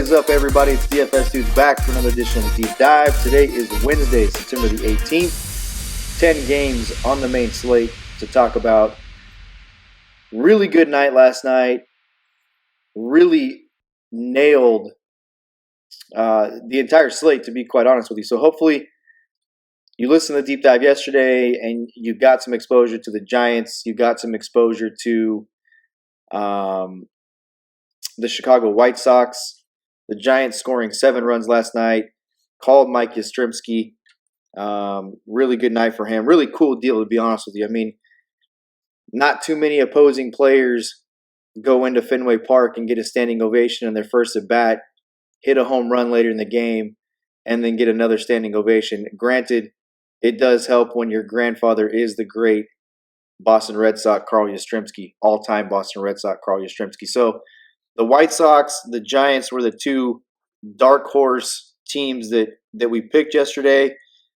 is up, everybody? It's DFS Dudes back for another edition of Deep Dive. Today is Wednesday, September the 18th. 10 games on the main slate to talk about. Really good night last night. Really nailed the entire slate, to be quite honest with you. So hopefully you listened to the Deep Dive yesterday and you got some exposure to the Giants. You got some exposure to the Chicago White Sox. The Giants scoring 7 runs last night. Called Mike Yastrzemski. Really good night for him. Really cool deal, to be honest with you. I mean, not too many opposing players go into Fenway Park and get a standing ovation in their first at bat, hit a home run later in the game, and then get another standing ovation. Granted, it does help when your grandfather is the great Boston Red Sox Carl Yastrzemski, all-time Boston Red Sox Carl Yastrzemski. So the White Sox, the Giants were the two dark horse teams that we picked yesterday,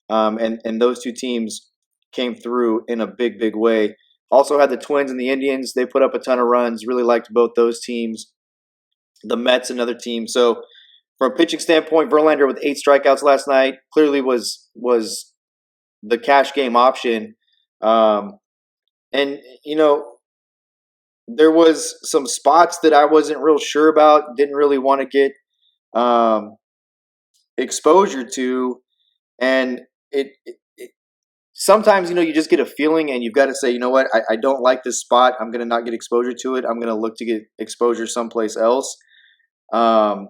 and those two teams came through in a big, big way. Also had the Twins and the Indians. They put up a ton of runs. Really liked both those teams. The Mets, another team. So from a pitching standpoint, Verlander with 8 strikeouts last night clearly was the cash game option. And, you know, there was some spots that I wasn't real sure about, didn't really want to get exposure to. And it sometimes, you know, you just get a feeling and you've got to say, you know what, I don't like this spot. I'm going to not get exposure to it. I'm going to look to get exposure someplace else. I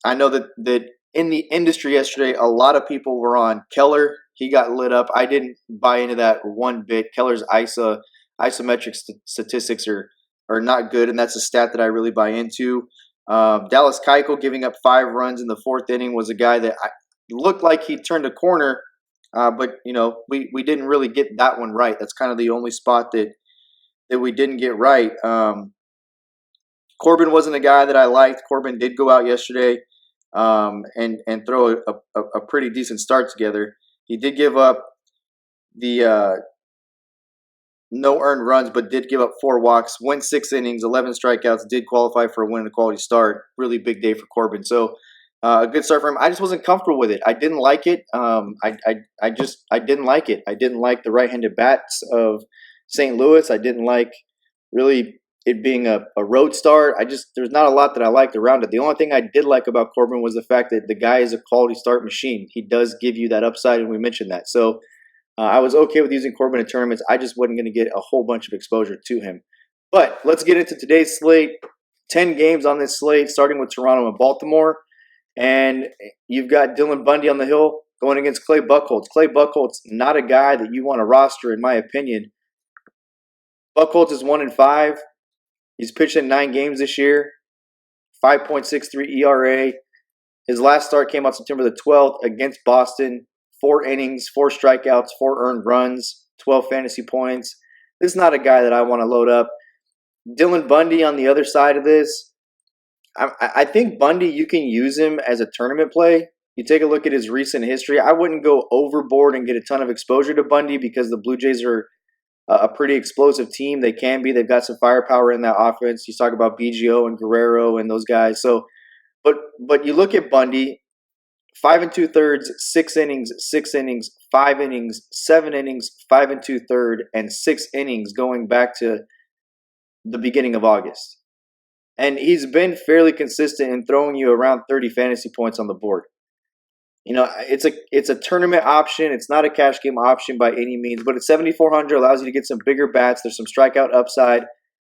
know that in the industry yesterday, a lot of people were on Keller. He got lit up. I didn't buy into that one bit. Keller's isometric statistics are not good, and that's a stat that I really buy into. Dallas Keuchel giving up 5 runs in the 4th inning was a guy that looked like he turned a corner, but you know we didn't really get that one right. That's kind of the only spot that we didn't get right. Corbin wasn't a guy that I liked. Corbin did go out yesterday and throw a pretty decent start together. He did give up the no earned runs, but did give up 4 walks, went 6 innings, 11 strikeouts, did qualify for a win and a quality start. Really big day for Corbin. So a good start for him. I just wasn't comfortable with it. I didn't like it. I didn't like it. I didn't like the right-handed bats of St. Louis. I didn't like really it being a road start. There's not a lot that I liked around it. The only thing I did like about Corbin was the fact that the guy is a quality start machine. He does give you that upside, and we mentioned that. So I was okay with using Corbin in tournaments. I just wasn't going to get a whole bunch of exposure to him. But let's get into today's slate. 10 games on this slate, starting with Toronto and Baltimore. And you've got Dylan Bundy on the hill going against Clay Buchholz. Clay Buchholz, not a guy that you want to roster, in my opinion. Buchholz is 1-5. He's pitched in 9 games this year, 5.63 ERA. His last start came out September the 12th against Boston. 4 innings, 4 strikeouts, 4 earned runs, 12 fantasy points. This is not a guy that I want to load up. Dylan Bundy on the other side of this, I think Bundy, you can use him as a tournament play. You take a look at his recent history. I wouldn't go overboard and get a ton of exposure to Bundy because the Blue Jays are a pretty explosive team. They can be. They've got some firepower in that offense. You talk about BGO and Guerrero and those guys. So, but you look at Bundy, 5 2/3, 6 innings, 6 innings, 5 innings, 7 innings, 5 2/3, and 6 innings going back to the beginning of August. And he's been fairly consistent in throwing you around 30 fantasy points on the board. You know, it's a tournament option. It's not a cash game option by any means, but at 7,400 allows you to get some bigger bats. There's some strikeout upside.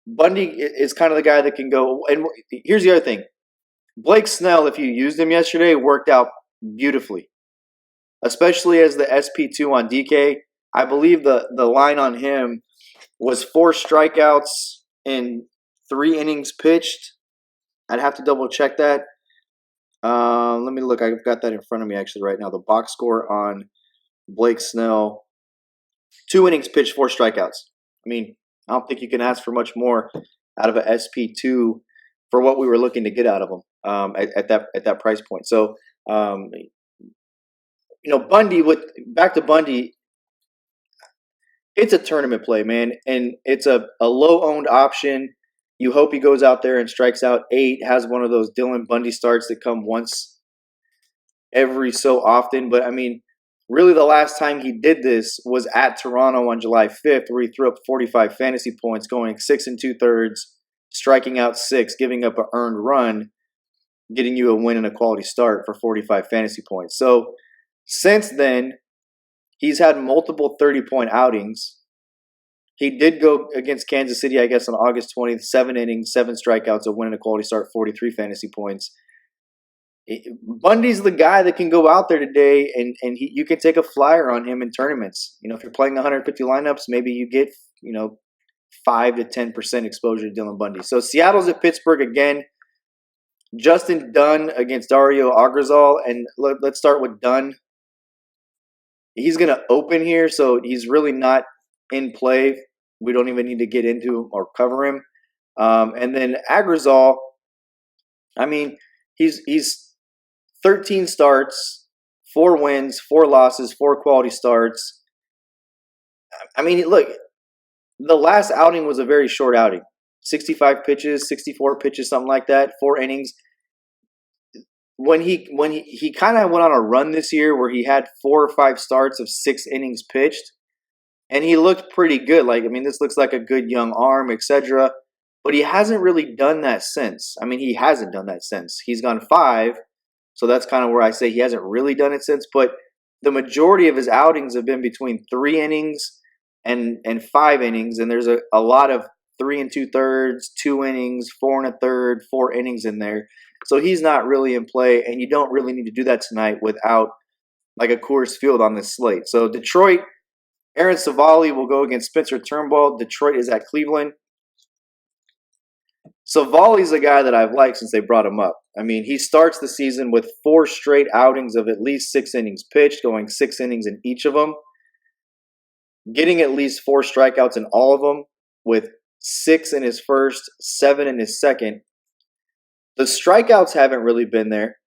Bundy is kind of the guy that can go. And here's the other thing. Blake Snell, if you used him yesterday, worked out beautifully, especially as the SP2 on DK. I believe the line on him was 4 strikeouts in 3 innings pitched. I'd have to double check that. Let me look. I've got that in front of me actually right now. The box score on Blake Snell: 2 innings pitched, 4 strikeouts. I mean, I don't think you can ask for much more out of a SP2 for what we were looking to get out of him at that price point. So, you know, back to Bundy. It's a tournament play, man, and it's a low-owned option. You hope he goes out there and strikes out 8, has one of those Dylan Bundy starts that come once every so often. But, I mean, really the last time he did this was at Toronto on July 5th, where he threw up 45 fantasy points, going 6 2/3, striking out 6, giving up an earned run, getting you a win and a quality start for 45 fantasy points. So since then, he's had multiple 30-point outings. He did go against Kansas City, I guess, on August 20th, 7 innings, 7 strikeouts, a win and a quality start, 43 fantasy points. Bundy's the guy that can go out there today, and you can take a flyer on him in tournaments. If you're playing 150 lineups, maybe you get 5 to 10% exposure to Dylan Bundy. So Seattle's at Pittsburgh again. Justin Dunn against Dario Agrazal, and let's start with Dunn. He's going to open here, so he's really not in play. We don't even need to get into him or cover him. And then Agrazal, I mean, he's 13 starts, 4 wins, 4 losses, 4 quality starts. I mean, look, the last outing was a very short outing. 65 pitches, 64 pitches, something like that, 4 innings. When he kind of went on a run this year where he had 4 or 5 starts of 6 innings pitched, and he looked pretty good. This looks like a good young arm, etc. But he hasn't really done that since. He hasn't done that since. He's gone 5, so that's kind of where I say he hasn't really done it since. But the majority of his outings have been between 3 innings and 5 innings, and there's a lot of 3 2/3, 2 innings, 4 1/3, 4 innings in there. So he's not really in play, and you don't really need to do that tonight without like a Coors Field on this slate. So Detroit, Aaron Savali will go against Spencer Turnbull. Detroit is at Cleveland. Savali's a guy that I've liked since they brought him up. He starts the season with 4 straight outings of at least 6 innings pitched, going 6 innings in each of them, getting at least 4 strikeouts in all of them, with 6 in his first, 7 in his second. The strikeouts haven't really been there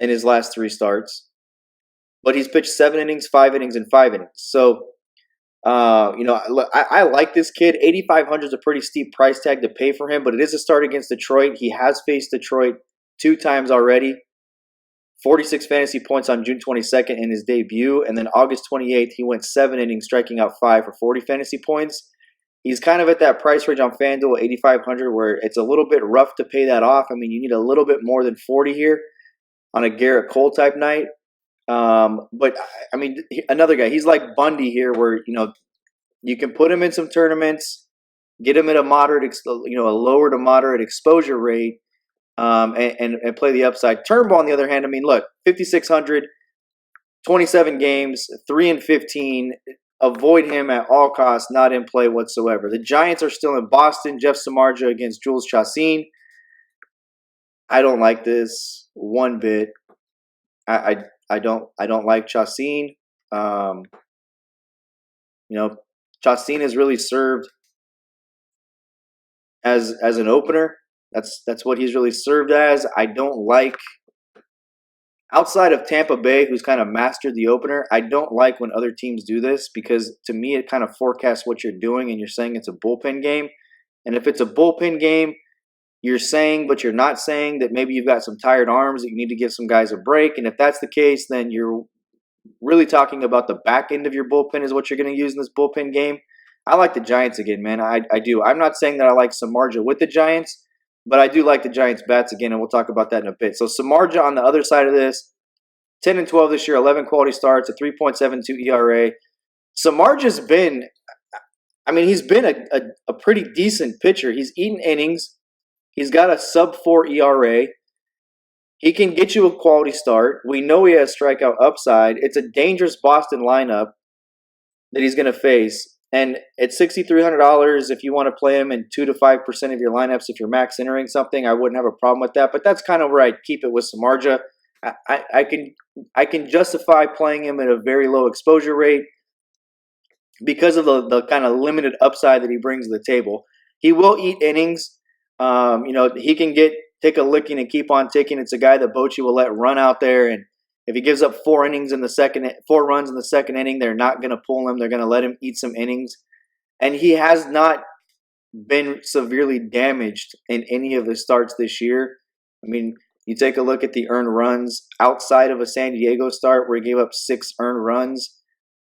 in his last 3 starts, but he's pitched 7 innings, 5 innings, and 5 innings. So, I like this kid. 8,500 is a pretty steep price tag to pay for him, but it is a start against Detroit. He has faced Detroit 2 times already. 46 fantasy points on June 22nd in his debut, and then August 28th, he went 7 innings, striking out 5 for 40 fantasy points. He's kind of at that price range on FanDuel, 8,500, where it's a little bit rough to pay that off. You need a little bit more than 40 here on a Garrett Cole type night. But another guy, he's like Bundy here, where you can put him in some tournaments, get him at a moderate, a lower to moderate exposure rate, and play the upside. Turnbull, on the other hand, look, 5,600, 27 games, 3-15. Avoid him at all costs, not in play whatsoever. The Giants are still in Boston. Jeff Samardzija against Jules Chassin. I don't like this one bit. I don't like Chassin. Chassin has really served as an opener. That's what he's really served as. I don't like, outside of Tampa Bay, who's kind of mastered the opener, I don't like when other teams do this, because to me it kind of forecasts what you're doing, and you're saying it's a bullpen game. And if it's a bullpen game, you're saying, but you're not saying that maybe you've got some tired arms that you need to give some guys a break. And if that's the case, then you're really talking about the back end of your bullpen is what you're going to use in this bullpen game. I like the Giants again, man. I do. I'm not saying that I like Samardzija with the Giants, but I do like the Giants' bats again, and we'll talk about that in a bit. So Samardzija on the other side of this, 10-12 this year, 11 quality starts, a 3.72 ERA. Samardzija's been, he's been a pretty decent pitcher. He's eaten innings. He's got a sub-4 ERA. He can get you a quality start. We know he has strikeout upside. It's a dangerous Boston lineup that he's going to face. And at $6,300, if you want to play him in 2 to 5% of your lineups, if you're max entering something, I wouldn't have a problem with that. But that's kind of where I'd keep it with Samardzija. I can justify playing him at a very low exposure rate because of the kind of limited upside that he brings to the table. He will eat innings. He can take a licking and keep on ticking. It's a guy that Bochy will let run out there, and if he gives up 4 runs in the second inning, they're not going to pull him. They're going to let him eat some innings. And he has not been severely damaged in any of the starts this year. I mean, you take a look at the earned runs outside of a San Diego start where he gave up 6 earned runs.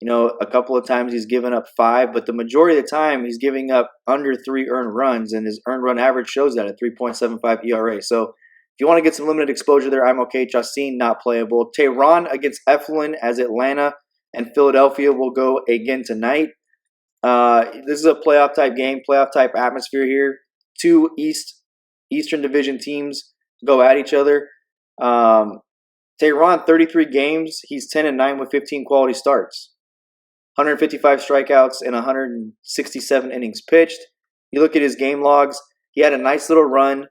A couple of times he's given up 5, but the majority of the time he's giving up under 3 earned runs, and his earned run average shows that at 3.75 ERA. So if you want to get some limited exposure there, I'm okay. Chacin, not playable. Tehran against Eflin as Atlanta and Philadelphia will go again tonight. This is a playoff type game, playoff type atmosphere here. 2 Eastern Division teams go at each other. Tehran, 33 games. He's 10-9 with 15 quality starts. 155 strikeouts and 167 innings pitched. You look at his game logs. He had a nice little run.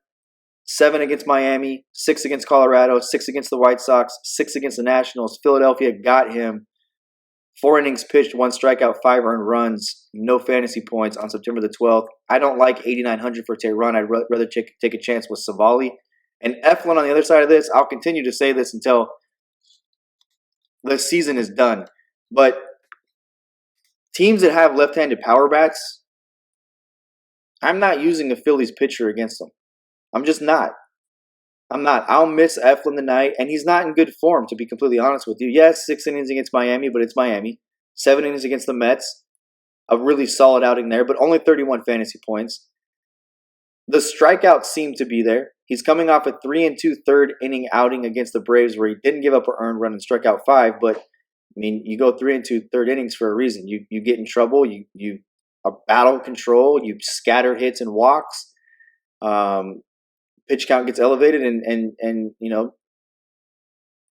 7 against Miami, 6 against Colorado, 6 against the White Sox, 6 against the Nationals. Philadelphia got him. 4 innings pitched, 1 strikeout, 5 earned runs, no fantasy points on September the 12th. I don't like 8,900 for Tehran. I'd rather take a chance with Savali. And Eflin on the other side of this, I'll continue to say this until the season is done. But teams that have left-handed power bats, I'm not using a Phillies pitcher against them. I'm just not. I'm not. I'll miss Eflin tonight, and he's not in good form, to be completely honest with you. Yes, 6 innings against Miami, but it's Miami. 7 innings against the Mets. A really solid outing there, but only 31 fantasy points. The strikeouts seem to be there. He's coming off a 3 2/3 inning outing against the Braves where he didn't give up an earned run and struck out 5, but you go 3 2/3 innings for a reason. You get in trouble. You battle control. You scatter hits and walks. Pitch count gets elevated, and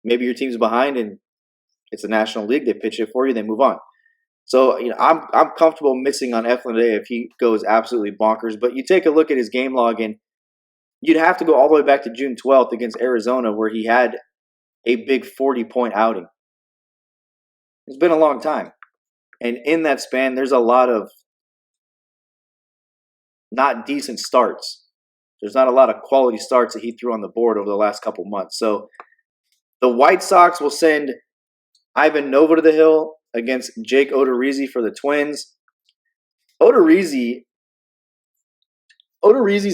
maybe your team's behind, and it's the National League. They pitch it for you. They move on. So I'm comfortable missing on Eflin today if he goes absolutely bonkers. But you take a look at his game log, and you'd have to go all the way back to June 12th against Arizona, where he had a big 40-point outing. It's been a long time, and in that span, there's a lot of not decent starts. There's not a lot of quality starts that he threw on the board over the last couple months. So the White Sox will send Ivan Nova to the hill against Jake Odorizzi for the Twins. Odorizzi's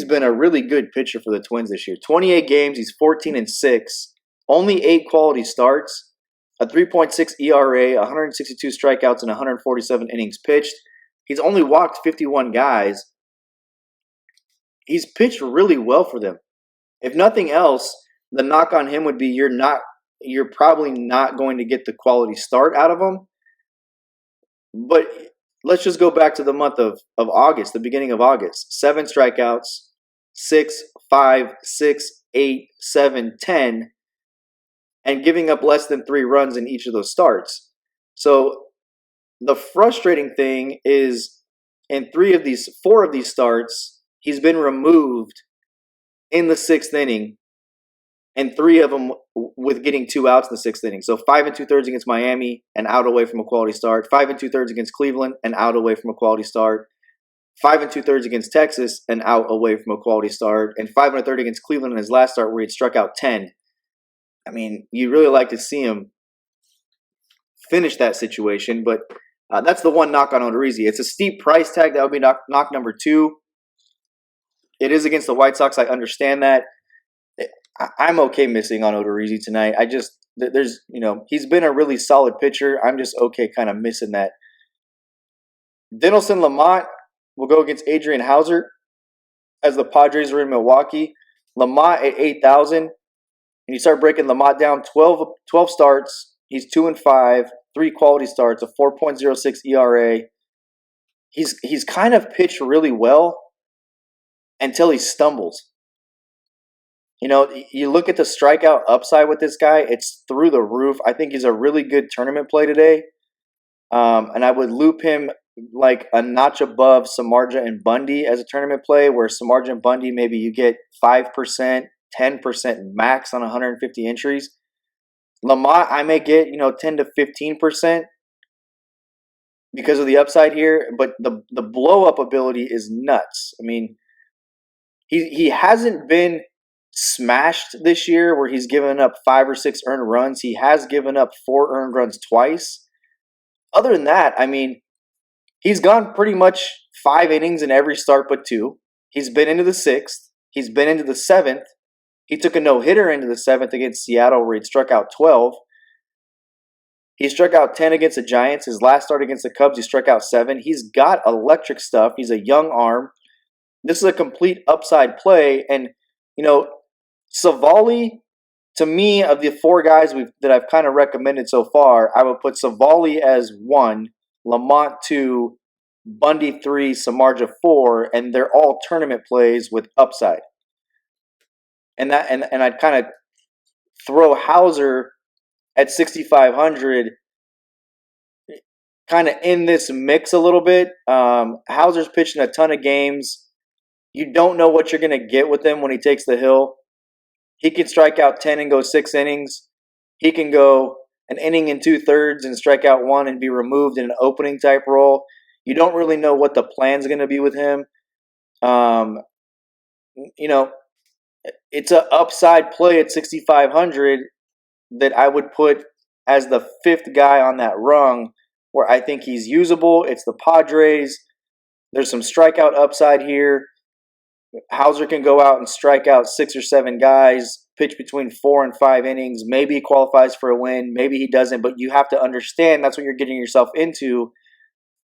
been a really good pitcher for the Twins this year. 28 games, he's 14-6, only 8 quality starts, a 3.6 ERA, 162 strikeouts, and 147 innings pitched. He's only walked 51 guys. He's pitched really well for them. If nothing else, the knock on him would be you're probably not going to get the quality start out of him. But let's just go back to the month of August, the beginning of August. 7 strikeouts, 6, 5, 6, 8, 7, 10, and giving up less than 3 runs in each of those starts. So the frustrating thing is in 4 of these starts, he's been removed in the 6th inning, and 3 of them with getting 2 outs in the 6th inning. So 5 2/3 against Miami, and out away from a quality start. 5 2/3 against Cleveland, and out away from a quality start. 5 2/3 against Texas, and out away from a quality start. And 5 1/3 against Cleveland in his last start where he struck out 10. You really like to see him finish that situation, but that's the one knock on Odorizzi. It's a steep price tag. That would be knock number 2. It is against the White Sox. I understand that. I'm okay missing on Odorizzi tonight. He's been a really solid pitcher. I'm just okay kind of missing that. Dinelson Lamotte will go against Adrian Hauser as the Padres are in Milwaukee. Lamotte at 8,000. And you start breaking Lamotte down, 12 starts. He's 2-5, 3 quality starts, a 4.06 ERA. He's kind of pitched really well until he stumbles. You look at the strikeout upside with this guy, it's through the roof. I think he's a really good tournament play today. And I would loop him like a notch above Samardzija and Bundy as a tournament play, where Samardzija and Bundy, maybe you get 5%, 10% max on 150 entries. Lamotte, I may get, 10 to 15% because of the upside here, but the blow-up ability is nuts. He hasn't been smashed this year where he's given up 5 or 6 earned runs. He has given up 4 earned runs twice. Other than that, He's gone pretty much 5 innings in every start but 2. He's been into the 6th. He's been into the 7th. He took a no-hitter into the 7th against Seattle where he struck out 12. He struck out 10 against the Giants. His last start against the Cubs, he struck out 7. He's got electric stuff. He's a young arm. This is a complete upside play. And, Savali, to me, of the 4 guys that I've kind of recommended so far, I would put Savali as 1, Lamont 2, Bundy 3, Samardzija 4, and they're all tournament plays with upside. And I'd kind of throw Hauser at 6,500 kind of in this mix a little bit. Hauser's pitching a ton of games. You don't know what you're going to get with him when he takes the hill. He can strike out 10 and go 6 innings. He can go an inning and 2/3 and strike out 1 and be removed in an opening type role. You don't really know what the plan's going to be with him. It's an upside play at 6,500 that I would put as the 5th guy on that rung where I think he's usable. It's the Padres. There's some strikeout upside here. Hauser can go out and strike out 6 or 7 guys, pitch between 4 and 5 innings. Maybe he qualifies for a win. Maybe he doesn't. But you have to understand that's what you're getting yourself into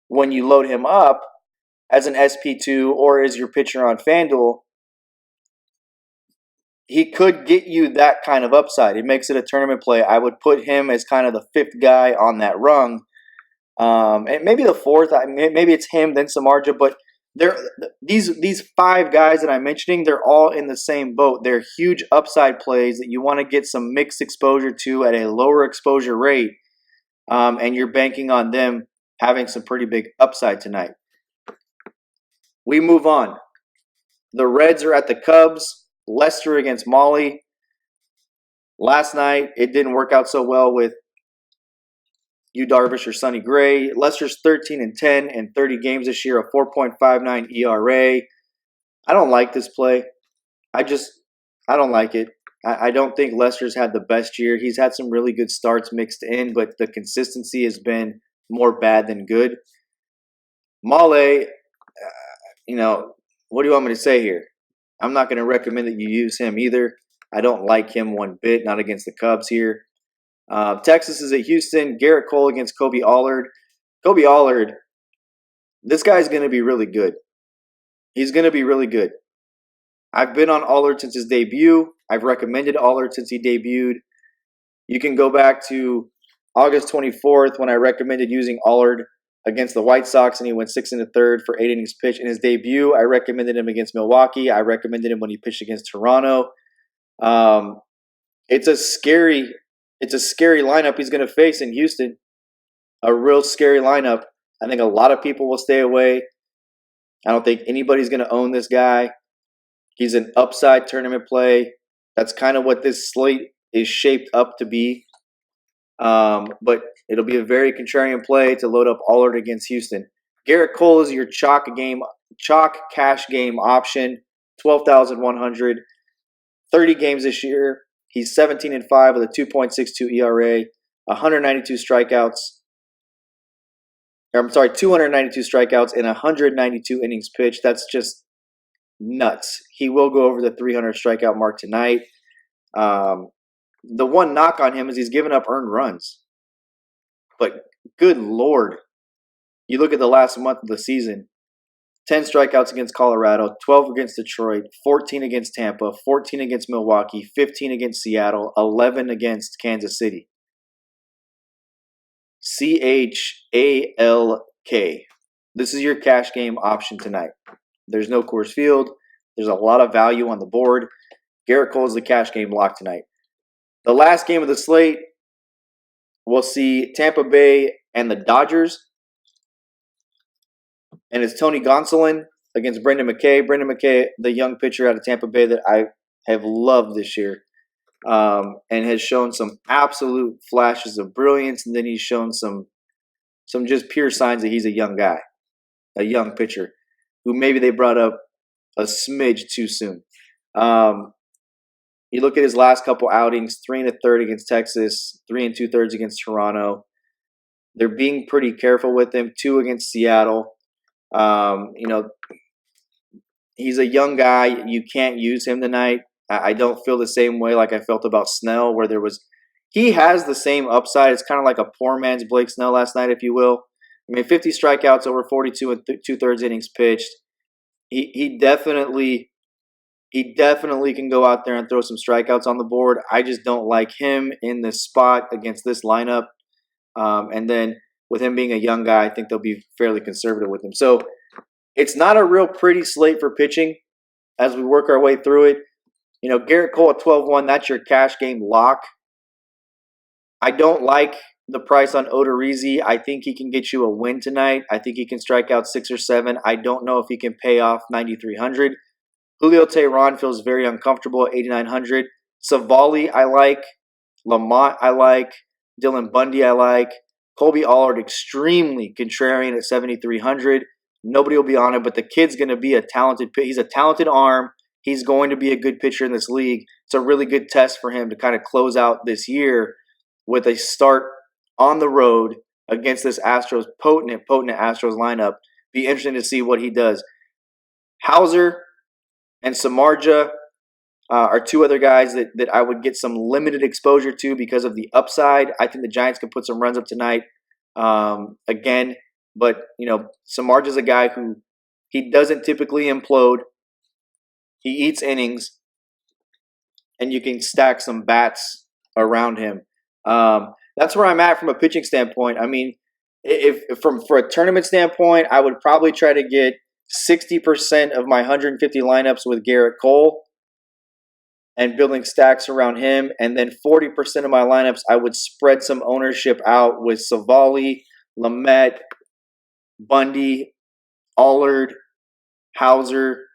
when you load him up as an SP2 or as your pitcher on FanDuel. He could get you that kind of upside. It makes it a tournament play. I would put him as kind of the 5th guy on that rung. And maybe the 4th, maybe it's him, then Samardzija. But these 5 guys that I'm mentioning, they're all in the same boat. They're huge upside plays that you want to get some mixed exposure to at a lower exposure rate. And you're banking on them having some pretty big upside tonight. We move on. The Reds are at the Cubs. Lester against Molly. Last night, it didn't work out so well with Yu Darvish or Sonny Gray. Lester's 13-10 in 30 games this year, a 4.59 ERA. I don't like this play. I don't like it. I don't think Lester's had the best year. He's had some really good starts mixed in, but the consistency has been more bad than good. Molly, what do you want me to say here? I'm not going to recommend that you use him either. I don't like him one bit, not against the Cubs here. Texas is at Houston. Garrett Cole against Kobe Allard. Kobe Allard, this guy's going to be really good. He's going to be really good. I've been on Allard since his debut. I've recommended Allard since he debuted. You can go back to August 24th when I recommended using Allard against the White Sox, and he went 6 1/3 for 8 innings pitched. In his debut, I recommended him against Milwaukee. I recommended him when he pitched against Toronto. It's a scary lineup he's going to face in Houston. A real scary lineup. I think a lot of people will stay away. I don't think anybody's going to own this guy. He's an upside tournament play. That's kind of what this slate is shaped up to be. But it'll be a very contrarian play to load up Allard against Houston. Garrett Cole is your chalk cash game option, 12,100, 30 games this year. He's 17-5 with a 2.62 ERA, 292 strikeouts and 192 innings pitched. That's just nuts. He will go over the 300 strikeout mark tonight. The one knock on him is he's given up earned runs. But good Lord, you look at the last month of the season, 10 strikeouts against Colorado, 12 against Detroit, 14 against Tampa, 14 against Milwaukee, 15 against Seattle, 11 against Kansas City. CHALK. This is your cash game option tonight. There's no Coors Field. There's a lot of value on the board. Garrett Cole is the cash game lock tonight. The last game of the slate, we'll see Tampa Bay and the Dodgers. And it's Tony Gonsolin against Brendan McKay. Brendan McKay, the young pitcher out of Tampa Bay that I have loved this year, and has shown some absolute flashes of brilliance. And then he's shown some just pure signs that he's a young guy, a young pitcher, who maybe they brought up a smidge too soon. You look at his last couple outings, 3 1/3 against Texas, 3 2/3 against Toronto. They're being pretty careful with him. 2 against Seattle. He's a young guy. You can't use him tonight. I don't feel the same way like I felt about Snell, where he has the same upside. It's kind of like a poor man's Blake Snell last night, if you will. 50 strikeouts over 42 and 2/3 innings pitched. He definitely can go out there and throw some strikeouts on the board. I just don't like him in this spot against this lineup. And then with him being a young guy, I think they'll be fairly conservative with him. So it's not a real pretty slate for pitching as we work our way through it. Garrett Cole at 12-1, that's your cash game lock. I don't like the price on Odorizzi. I think he can get you a win tonight. I think he can strike out 6 or 7. I don't know if he can pay off 9,300. Julio Teheran feels very uncomfortable at 8,900. Savali I like. Lamont I like. Dylan Bundy I like. Colby Allard extremely contrarian at 7,300. Nobody will be on him, but the kid's going to be a talented pitcher. He's a talented arm. He's going to be a good pitcher in this league. It's a really good test for him to kind of close out this year with a start on the road against this potent Astros lineup. Be interesting to see what he does. Hauser and Samardzija are 2 other guys that I would get some limited exposure to because of the upside. I think the Giants can put some runs up tonight again. But, Samardzija's a guy who he doesn't typically implode. He eats innings, and you can stack some bats around him. That's where I'm at from a pitching standpoint. For a tournament standpoint, I would probably try to get 60% of my 150 lineups with Garrett Cole and building stacks around him. And then 40% of my lineups, I would spread some ownership out with Savali, Lamet, Bundy, Allard, Hauser,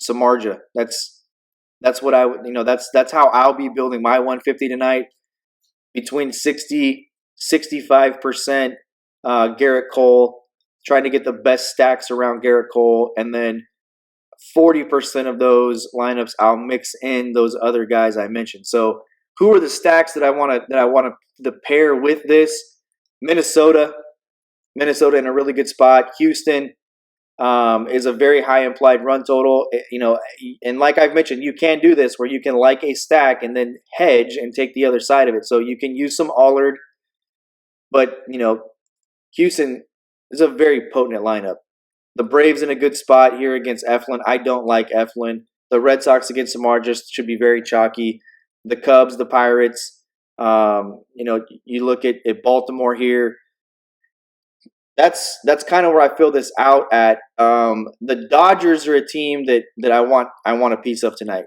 Samardzija. That's what I would, that's how I'll be building my 150 tonight. Between 65% Garrett Cole, trying to get the best stacks around Garrett Cole, and then 40% of those lineups I'll mix in those other guys I mentioned. So who are the stacks that I want to pair with this? Minnesota in a really good spot. Houston is a very high implied run total. And like I've mentioned, you can do this where you can like a stack and then hedge and take the other side of it. So you can use some Allard, but Houston is a very potent lineup. The Braves in a good spot here against Eflin. I don't like Eflin. The Red Sox against Samardzija should be very chalky. The Cubs, the Pirates. You look at Baltimore here. That's kind of where I fill this out at. The Dodgers are a team that I want a piece of tonight.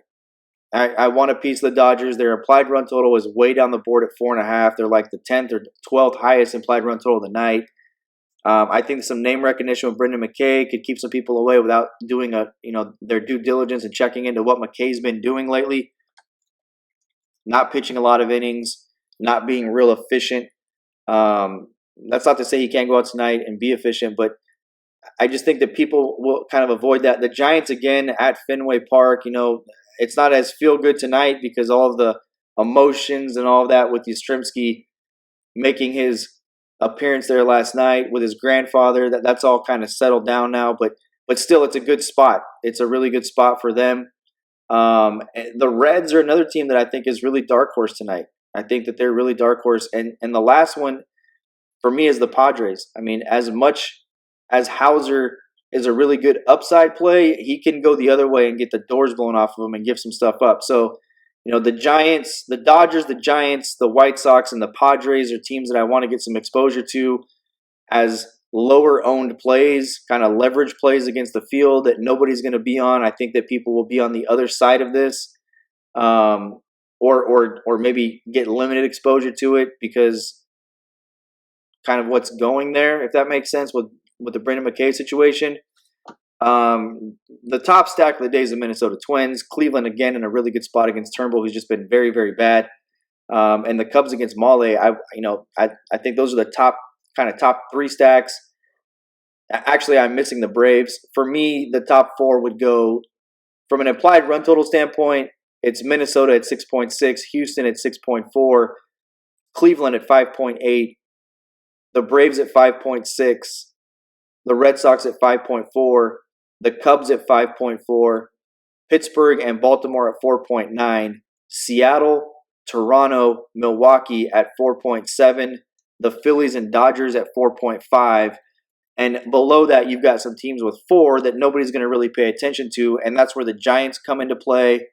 I want a piece of the Dodgers. Their implied run total is way down the board at 4.5. They're like the 10th or 12th highest implied run total of the night. I think some name recognition with Brendan McKay could keep some people away without doing their due diligence and checking into what McKay's been doing lately. Not pitching a lot of innings, not being real efficient. That's not to say he can't go out tonight and be efficient, but I just think that people will kind of avoid that. The Giants, again, at Fenway Park, it's not as feel-good tonight because all of the emotions and all of that with Yastrzemski making his appearance there last night with his grandfather. That's all kind of settled down now, but still, it's a good spot. It's a really good spot for them. The Reds are another team that I think is really dark horse tonight. I think that they're really dark horse. And the last one for me is the Padres. As much as Hauser is a really good upside play, he can go the other way and get the doors blown off of him and give some stuff up. So, the Giants, the Dodgers, the Giants, the White Sox, and the Padres are teams that I want to get some exposure to as lower-owned plays, kind of leverage plays against the field that nobody's going to be on. I think that people will be on the other side of this, or maybe get limited exposure to it because kind of what's going there, if that makes sense, with the Brendan McKay situation. The top stack of the day is the Minnesota Twins. Cleveland, again, in a really good spot against Turnbull, who's just been very, very bad. And the Cubs against Mole, I think those are the top 3 stacks. Actually, I'm missing the Braves. For me, the top 4 would go, from an implied run total standpoint, it's Minnesota at 6.6, Houston at 6.4, Cleveland at 5.8, the Braves at 5.6, the Red Sox at 5.4, the Cubs at 5.4, Pittsburgh and Baltimore at 4.9, Seattle, Toronto, Milwaukee at 4.7, the Phillies and Dodgers at 4.5, and below that you've got some teams with 4 that nobody's going to really pay attention to, and that's where the Giants come into play,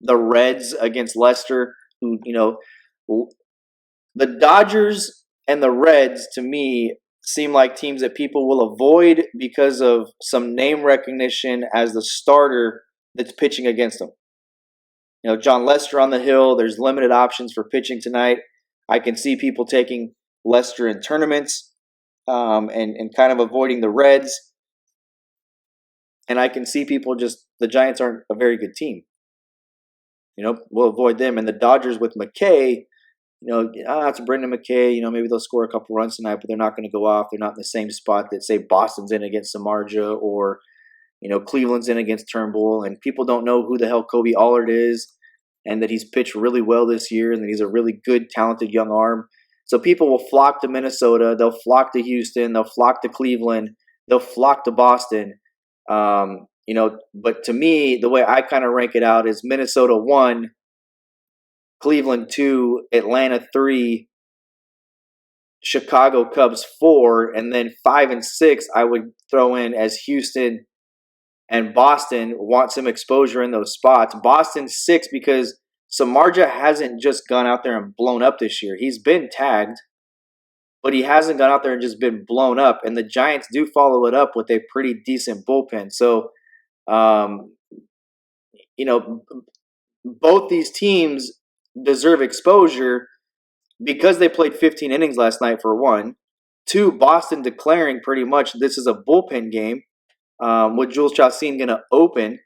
the Reds against Leicester, who, the Dodgers and the Reds, to me, seem like teams that people will avoid because of some name recognition as the starter that's pitching against them. John Lester on the hill, there's limited options for pitching tonight. I can see people taking Lester in tournaments and kind of avoiding the Reds. And I can see people the Giants aren't a very good team. We'll avoid them. And the Dodgers with McKay, it's Brendan McKay. Maybe they'll score a couple runs tonight, but they're not going to go off. They're not in the same spot that, say, Boston's in against Samardzija or, Cleveland's in against Turnbull. And people don't know who the hell Kobe Allard is and that he's pitched really well this year and that he's a really good, talented young arm. So people will flock to Minnesota. They'll flock to Houston. They'll flock to Cleveland. They'll flock to Boston. But to me, the way I kind of rank it out is Minnesota 1, Cleveland 2, Atlanta 3, Chicago Cubs 4, and then 5 and 6 I would throw in as Houston and Boston want some exposure in those spots. Boston 6 because Samardzija hasn't just gone out there and blown up this year. He's been tagged, but he hasn't gone out there and just been blown up. And the Giants do follow it up with a pretty decent bullpen. So, both these teams deserve exposure because they played 15 innings last night, for one. 2, Boston declaring pretty much this is a bullpen game with Jules Chassin going to open.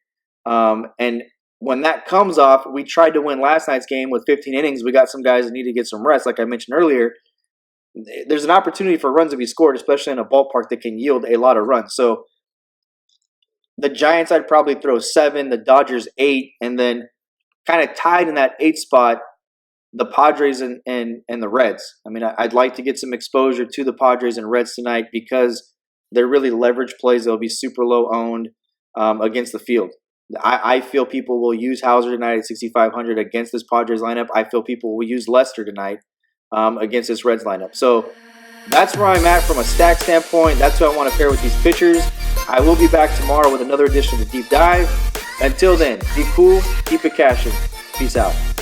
And when that comes off, we tried to win last night's game with 15 innings. We got some guys that need to get some rest, like I mentioned earlier. There's an opportunity for runs to be scored, especially in a ballpark that can yield a lot of runs. So the Giants, I'd probably throw 7, the Dodgers 8, and then kind of tied in that 8 spot, the Padres and the Reds. I mean, I'd like to get some exposure to the Padres and Reds tonight because they're really leverage plays. They'll be super low owned against the field. I feel people will use Hauser tonight at 6,500 against this Padres lineup. I feel people will use Lester tonight against this Reds lineup. So that's where I'm at from a stack standpoint. That's what I want to pair with these pitchers. I will be back tomorrow with another edition of the Deep Dive. Until then, be cool, keep it cashing. Peace out.